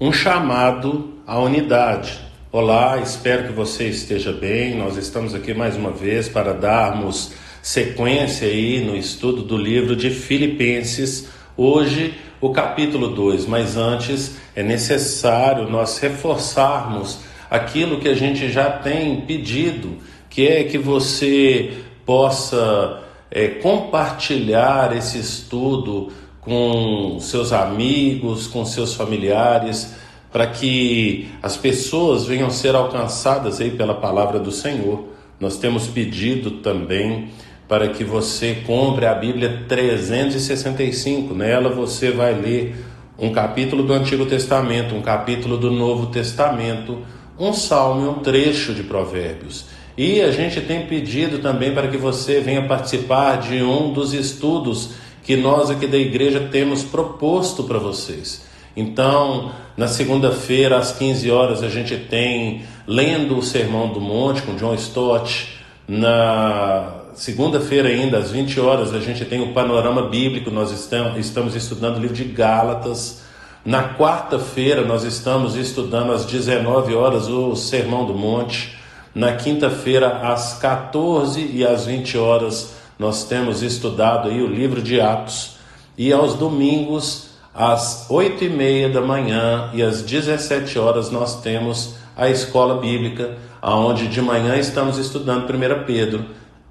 um chamado à unidade. Olá, espero que você esteja bem. Nós estamos aqui mais uma vez para darmos sequência aí no estudo do livro de Filipenses. Hoje, o capítulo 2, mas antes é necessário nós reforçarmos aquilo que a gente já tem pedido, que é que você possa compartilhar esse estudo com seus amigos, com seus familiares, para que as pessoas venham ser alcançadas aí pela palavra do Senhor. Nós temos pedido também para que você compre a Bíblia 365. Nela você vai ler um capítulo do Antigo Testamento, um capítulo do Novo Testamento, um salmo e um trecho de Provérbios. E a gente tem pedido também para que você venha participar de um dos estudos que nós aqui da igreja temos proposto para vocês. Então, na segunda-feira, às 15 horas, a gente tem Lendo o Sermão do Monte, com John Stott. Na segunda-feira ainda, às 20 horas, a gente tem o Panorama Bíblico, nós estamos estudando o livro de Gálatas. Na quarta-feira, nós estamos estudando às 19 horas o Sermão do Monte. Na quinta-feira, às 14 e às 20 horas, nós temos estudado aí o livro de Atos. E aos domingos, às 8h30 da manhã e às 17 horas, nós temos a escola bíblica, onde de manhã estamos estudando 1 Pedro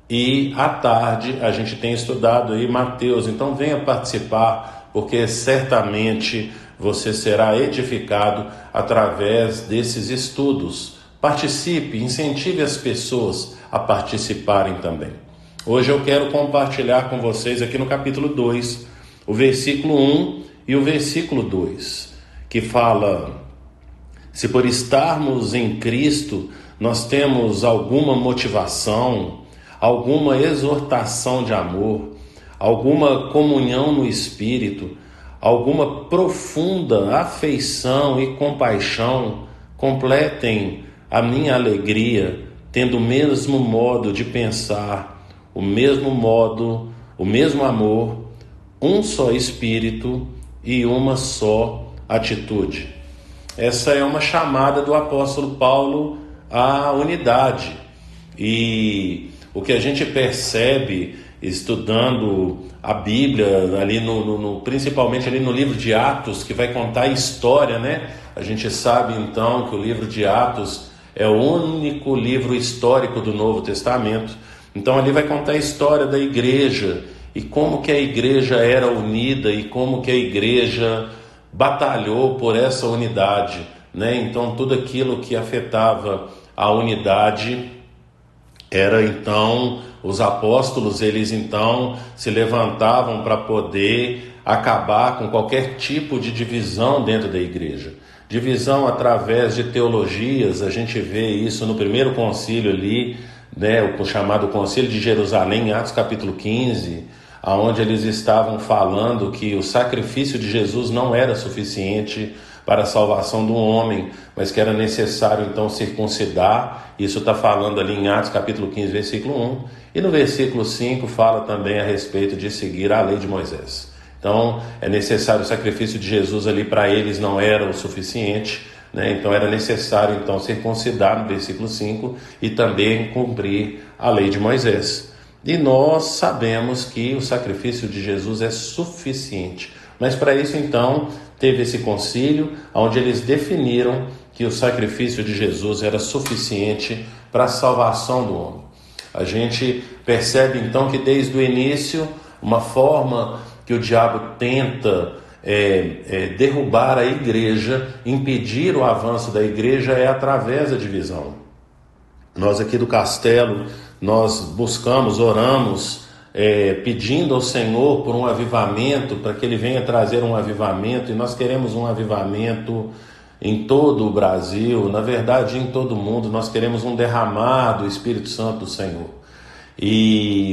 e à tarde a gente tem estudado aí Mateus. Então venha participar, porque certamente você será edificado através desses estudos. Participe, incentive as pessoas a participarem também. Hoje eu quero compartilhar com vocês aqui no capítulo 2, o versículo 1 e o versículo 2, que fala: se por estarmos em Cristo nós temos alguma motivação, alguma exortação de amor, alguma comunhão no Espírito, alguma profunda afeição e compaixão, completem a minha alegria, tendo o mesmo modo de pensar, o mesmo modo, o mesmo amor, um só Espírito e uma só atitude. Essa é uma chamada do apóstolo Paulo à unidade. E o que a gente percebe estudando a Bíblia, ali principalmente ali no livro de Atos, que vai contar a história, né? A gente sabe então que o livro de Atos é o único livro histórico do Novo Testamento. Então ali vai contar a história da igreja e como que a igreja era unida e como que a igreja batalhou por essa unidade, né? Então tudo aquilo que afetava a unidade era então os apóstolos, eles então se levantavam para poder acabar com qualquer tipo de divisão dentro da igreja. Divisão através de teologias, a gente vê isso no primeiro concílio ali, né, o chamado Concílio de Jerusalém, em Atos capítulo 15, onde eles estavam falando que o sacrifício de Jesus não era suficiente para a salvação do homem, mas que era necessário então circuncidar. Isso está falando ali em Atos capítulo 15, versículo 1, e no versículo 5 fala também a respeito de seguir a lei de Moisés. Então é necessário o sacrifício de Jesus ali, para eles não era o suficiente, né? Então era necessário então circuncidar no versículo 5 e também cumprir a lei de Moisés. E nós sabemos que o sacrifício de Jesus é suficiente, mas para isso então teve esse concílio onde eles definiram que o sacrifício de Jesus era suficiente para a salvação do homem. A gente percebe então que desde o início uma forma que o diabo tenta derrubar a igreja, impedir o avanço da igreja, é através da divisão. Nós aqui do Castelo, nós buscamos, oramos, pedindo ao Senhor por um avivamento, para que Ele venha trazer um avivamento, e nós queremos um avivamento em todo o Brasil, na verdade em todo o mundo. Nós queremos um derramar do Espírito Santo do Senhor.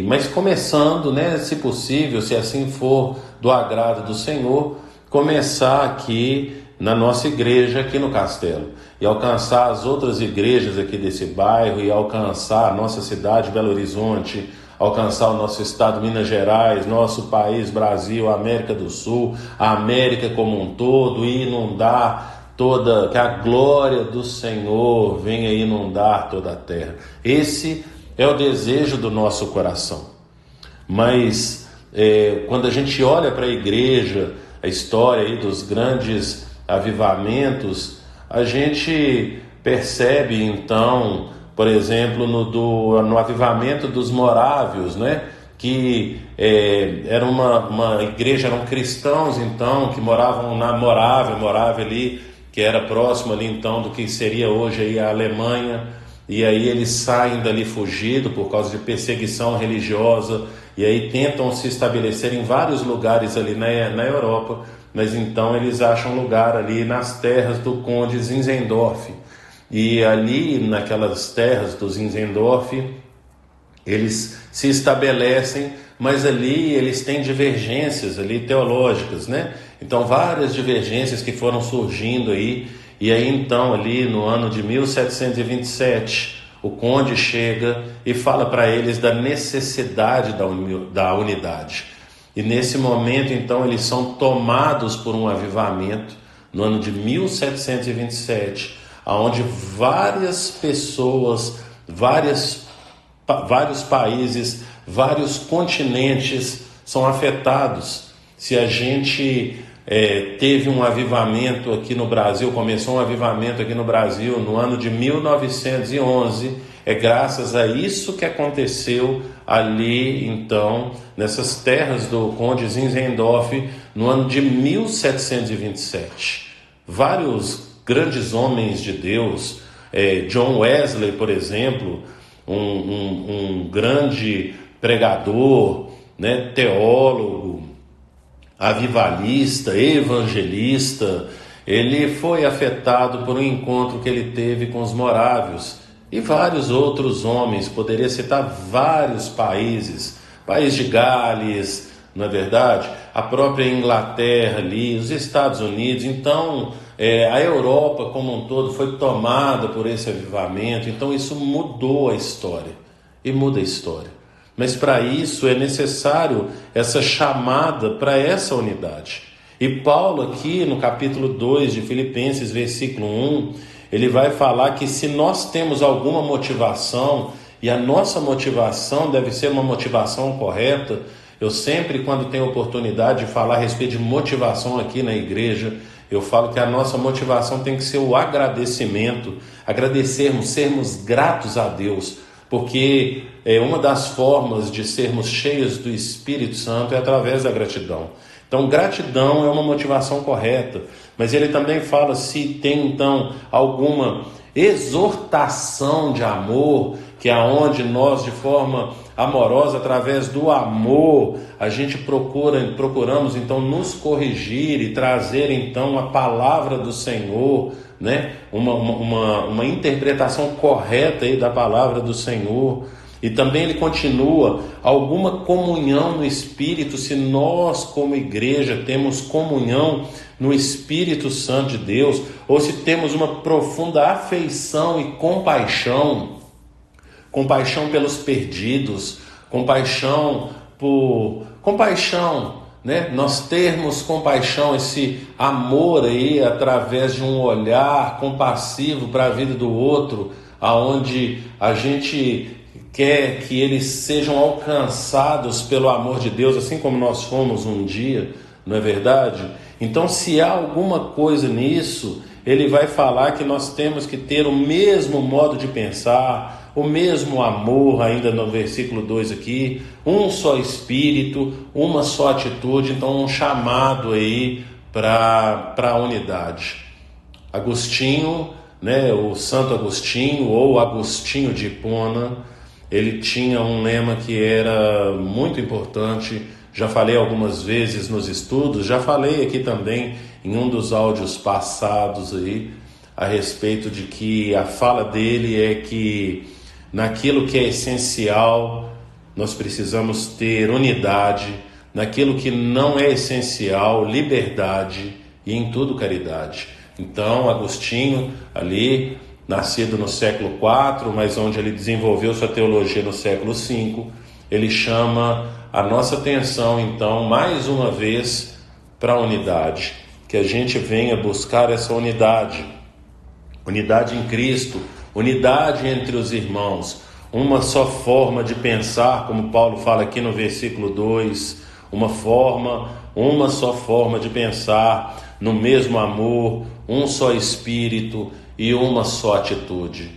Mas começando, né, se possível, se assim for do agrado do Senhor, começar aqui na nossa igreja, aqui no Castelo, e alcançar as outras igrejas aqui desse bairro, e alcançar a nossa cidade, Belo Horizonte, alcançar o nosso estado, Minas Gerais, nosso país, Brasil, a América do Sul, a América como um todo, e inundar que a glória do Senhor venha inundar toda a terra. Esse é o desejo do nosso coração. Mas quando a gente olha para a igreja, a história aí dos grandes avivamentos, a gente percebe então, por exemplo, no avivamento dos morávios, né? Que era uma igreja, eram cristãos então, que moravam na Morávia ali, que era próximo ali então do que seria hoje aí a Alemanha, e aí eles saem dali fugidos por causa de perseguição religiosa, e aí tentam se estabelecer em vários lugares ali na Europa, mas então eles acham lugar ali nas terras do conde Zinzendorf, e ali naquelas terras do Zinzendorf, eles se estabelecem, mas ali eles têm divergências ali teológicas, né? Então várias divergências que foram surgindo aí, e aí então ali no ano de 1727, o conde chega e fala para eles da necessidade da unidade. E nesse momento então eles são tomados por um avivamento, no ano de 1727, onde várias pessoas, vários países, vários continentes são afetados. Se a gente teve um avivamento aqui no Brasil, começou um avivamento aqui no Brasil no ano de 1911, é graças a isso que aconteceu ali, então, nessas terras do conde Zinzendorf, no ano de 1727. Vários grandes homens de Deus, John Wesley, por exemplo, um grande pregador, né, teólogo, avivalista, evangelista, ele foi afetado por um encontro que ele teve com os morávios e vários outros homens. Poderia citar vários países, país de Gales, não é verdade? A própria Inglaterra ali, os Estados Unidos. Então a Europa como um todo foi tomada por esse avivamento. Então isso mudou a história e muda a história. Mas para isso é necessário essa chamada para essa unidade. E Paulo aqui no capítulo 2 de Filipenses, versículo 1, ele vai falar que se nós temos alguma motivação, e a nossa motivação deve ser uma motivação correta. Eu sempre, quando tenho oportunidade de falar a respeito de motivação aqui na igreja, eu falo que a nossa motivação tem que ser o agradecimento, agradecermos, sermos gratos a Deus, porque uma das formas de sermos cheios do Espírito Santo é através da gratidão. Então, gratidão é uma motivação correta, mas ele também fala se tem então alguma exortação de amor, que é onde nós, de forma amorosa, através do amor, a gente procuramos então nos corrigir e trazer então a palavra do Senhor, né? Uma interpretação correta aí da palavra do Senhor. E também ele continua, alguma comunhão no Espírito, se nós como igreja temos comunhão no Espírito Santo de Deus, ou se temos uma profunda afeição e compaixão pelos perdidos, compaixão, né? Nós termos compaixão, esse amor aí através de um olhar compassivo para a vida do outro, aonde a gente quer que eles sejam alcançados pelo amor de Deus, assim como nós fomos um dia, não é verdade? Então, se há alguma coisa nisso, ele vai falar que nós temos que ter o mesmo modo de pensar, o mesmo amor, ainda no versículo 2 aqui, um só espírito, uma só atitude, então um chamado aí para a unidade. Agostinho, né, o Santo Agostinho, ou Agostinho de Hipona, ele tinha um lema que era muito importante. Já falei algumas vezes nos estudos, já falei aqui também em um dos áudios passados aí, a respeito de que a fala dele é que naquilo que é essencial, nós precisamos ter unidade, naquilo que não é essencial, liberdade, e em tudo caridade. Então, Agostinho, ali, nascido no século IV, mas onde ele desenvolveu sua teologia no século V, ele chama a nossa atenção, então, mais uma vez, para a unidade. que a gente venha buscar essa unidade em Cristo, unidade entre os irmãos, uma só forma de pensar, como Paulo fala aqui no versículo 2, uma só forma de pensar, no mesmo amor, um só espírito e uma só atitude.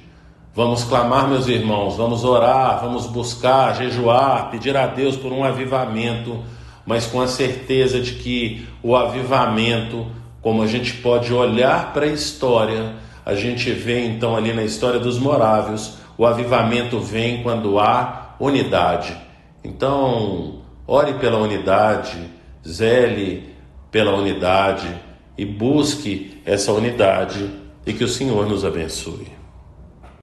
Vamos clamar, meus irmãos, vamos orar, vamos buscar, jejuar, pedir a Deus por um avivamento, mas com a certeza de que o avivamento, como a gente pode olhar para a história, a gente vê então ali na história dos morávios, o avivamento vem quando há unidade. Então, ore pela unidade, zele pela unidade e busque essa unidade, e que o Senhor nos abençoe.